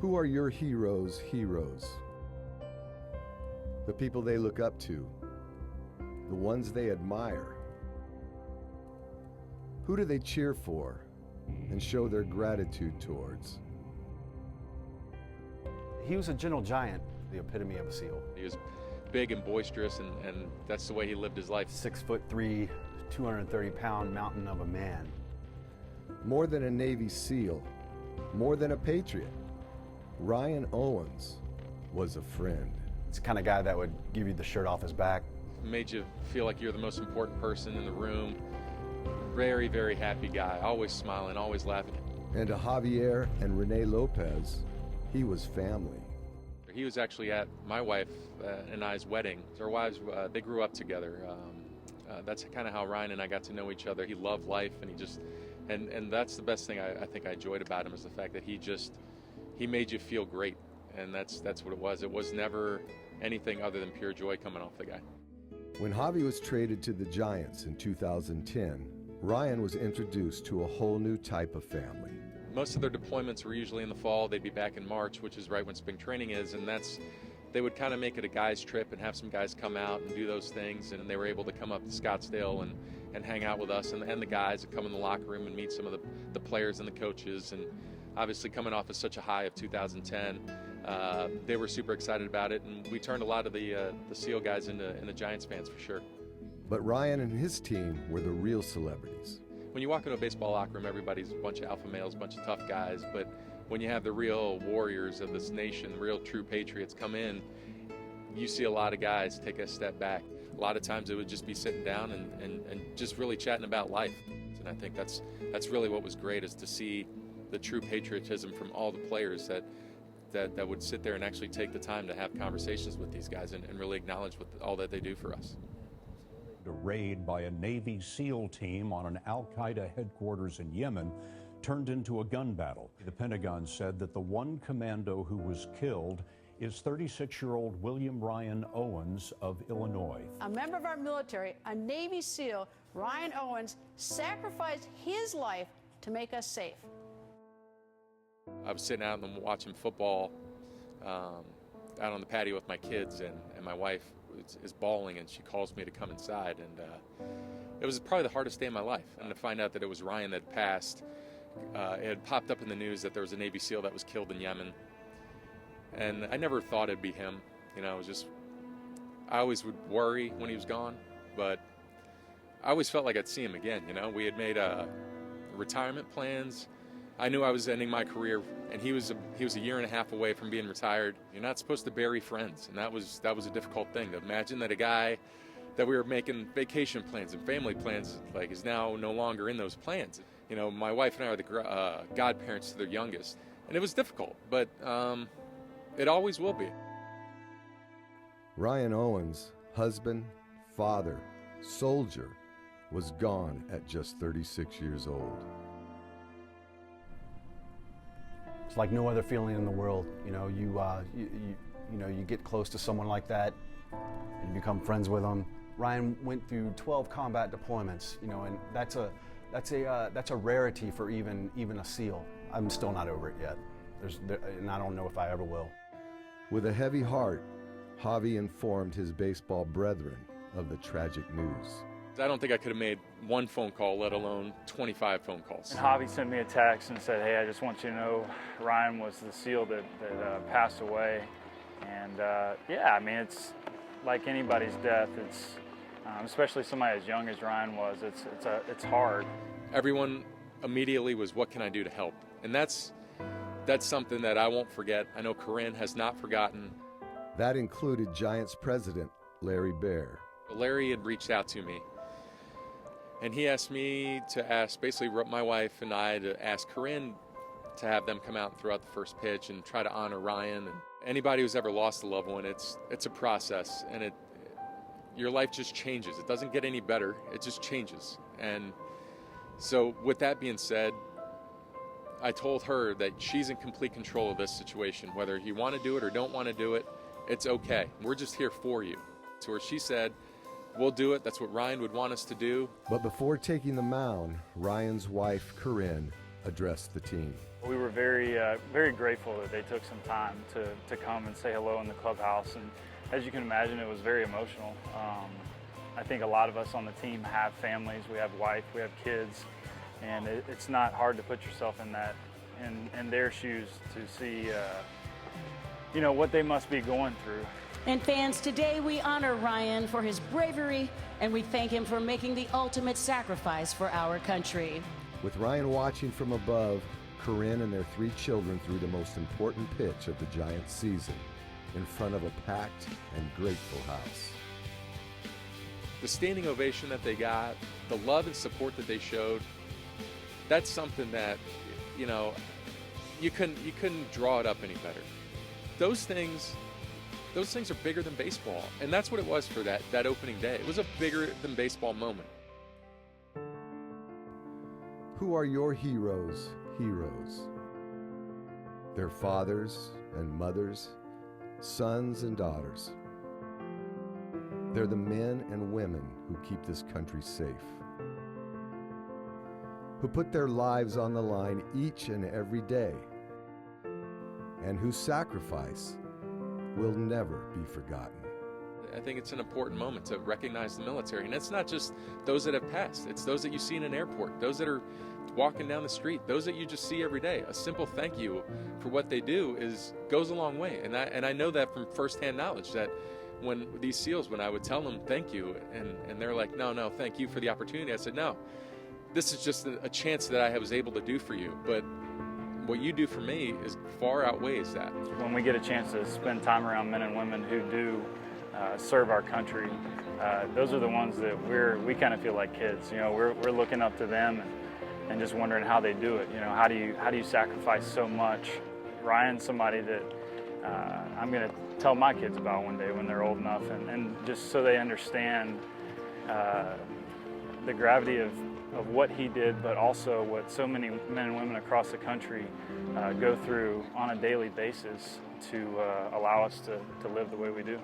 Who are your heroes' heroes? The people they look up to, the ones they admire. Who do they cheer for and show their gratitude towards? He was a gentle giant, the epitome of a SEAL. He was big and boisterous, and that's the way he lived his life. 6'3", 230-pound mountain of a man. More than a Navy SEAL, more than a patriot, Ryan Owens was a friend. It's the kind of guy that would give you the shirt off his back. Made you feel like you're the most important person in the room. Very, very happy guy, always smiling, always laughing. And to Javier and Renee Lopez, he was family. He was actually at my wife and I's wedding. Our wives, they grew up together. That's kind of how Ryan and I got to know each other. He loved life, and he just, and that's the best thing I think I enjoyed about him, is the fact that he made you feel great, and that's what it was. It was never anything other than pure joy coming off the guy. When Javi was traded to the Giants in 2010, Ryan was introduced to a whole new type of family. Most of their deployments were usually in the fall. They'd be back in March, which is right when spring training is, and they would kind of make it a guys trip and have some guys come out and do those things, and they were able to come up to Scottsdale and hang out with us and the guys, and come in the locker room and meet some of the players and the coaches. And obviously coming off of such a high of 2010, they were super excited about it, and we turned a lot of the SEAL guys into Giants fans for sure. But Ryan and his team were the real celebrities. When you walk into a baseball locker room, everybody's a bunch of alpha males, a bunch of tough guys, but when you have the real warriors of this nation, real true patriots come in, you see a lot of guys take a step back. A lot of times it would just be sitting down and just really chatting about life. And I think that's really what was great, is to see the true patriotism from all the players that would sit there and actually take the time to have conversations with these guys and really acknowledge all that they do for us. A raid by a Navy SEAL team on an al-Qaeda headquarters in Yemen turned into a gun battle. The Pentagon said that the one commando who was killed is 36-year-old William Ryan Owens of Illinois. A member of our military, a Navy SEAL, Ryan Owens, sacrificed his life to make us safe. I was sitting out and watching football out on the patio with my kids, and my wife is bawling, and she calls me to come inside, and it was probably the hardest day of my life. And to find out that it was Ryan that had passed, it had popped up in the news that there was a Navy SEAL that was killed in Yemen, and I never thought it'd be him. You know, it was I always would worry when he was gone, but I always felt like I'd see him again. You know, we had made retirement plans. I knew I was ending my career, and he was a year and a half away from being retired. You're not supposed to bury friends, and that was a difficult thing. To imagine that a guy that we were making vacation plans and family plans like is now no longer in those plans. You know, my wife and I are the godparents to their youngest, and it was difficult, but it always will be. Ryan Owens, husband, father, soldier, was gone at just 36 years old. It's like no other feeling in the world. You know, you get close to someone like that, and you become friends with them. Ryan went through 12 combat deployments, you know, and that's a rarity for even a SEAL. I'm still not over it yet, and I don't know if I ever will. With a heavy heart, Javi informed his baseball brethren of the tragic news. I don't think I could have made one phone call, let alone 25 phone calls. And Javi sent me a text and said, "Hey, I just want you to know Ryan was the SEAL that passed away." And yeah, I mean, it's like anybody's death. It's especially somebody as young as Ryan was. It's hard. Everyone immediately was, "What can I do to help?" And that's something that I won't forget. I know Corinne has not forgotten. That included Giants president Larry Baer. Larry had reached out to me, and he asked me to ask, basically my wife and I, to ask Corinne to have them come out and throw out the first pitch and try to honor Ryan. And anybody who's ever lost a loved one, it's a process, and your life just changes. It doesn't get any better, it just changes. And so with that being said, I told her that she's in complete control of this situation. Whether you want to do it or don't want to do it, it's okay. We're just here for you. To her, she said, "We'll do it. That's what Ryan would want us to do." But before taking the mound, Ryan's wife, Corinne, addressed the team. We were very grateful that they took some time to come and say hello in the clubhouse, and as you can imagine, it was very emotional. I think a lot of us on the team have families, we have wife, we have kids, and it's not hard to put yourself in their shoes to see what they must be going through. And fans, today we honor Ryan for his bravery, and we thank him for making the ultimate sacrifice for our country. With Ryan watching from above, Corinne and their 3 children threw the most important pitch of the Giants season in front of a packed and grateful house. The standing ovation that they got, the love and support that they showed, that's something that, you couldn't draw it up any better. Those things are bigger than baseball, and that's what it was for that opening day. It was a bigger than baseball moment. Who are your heroes? Their fathers and mothers, sons and daughters. They're the men and women who keep this country safe, who put their lives on the line each and every day, and whose sacrifice will never be forgotten. I think it's an important moment to recognize the military, and it's not just those that have passed. It's those that you see in an airport, those that are walking down the street, those that you just see every day. A simple thank you for what they do goes a long way, and I know that from firsthand knowledge, that when these SEALs, when I would tell them thank you, and they're like, no, thank you for the opportunity. I said, no, this is just a chance that I was able to do for you, but what you do for me far outweighs that. When we get a chance to spend time around men and women who do serve our country, those are the ones that we kind of feel like kids. We're looking up to them and just wondering how they do it. How do you sacrifice so much? Ryan's somebody that I'm going to tell my kids about one day when they're old enough, and just so they understand the gravity of what he did, but also what so many men and women across the country go through on a daily basis to allow us to live the way we do.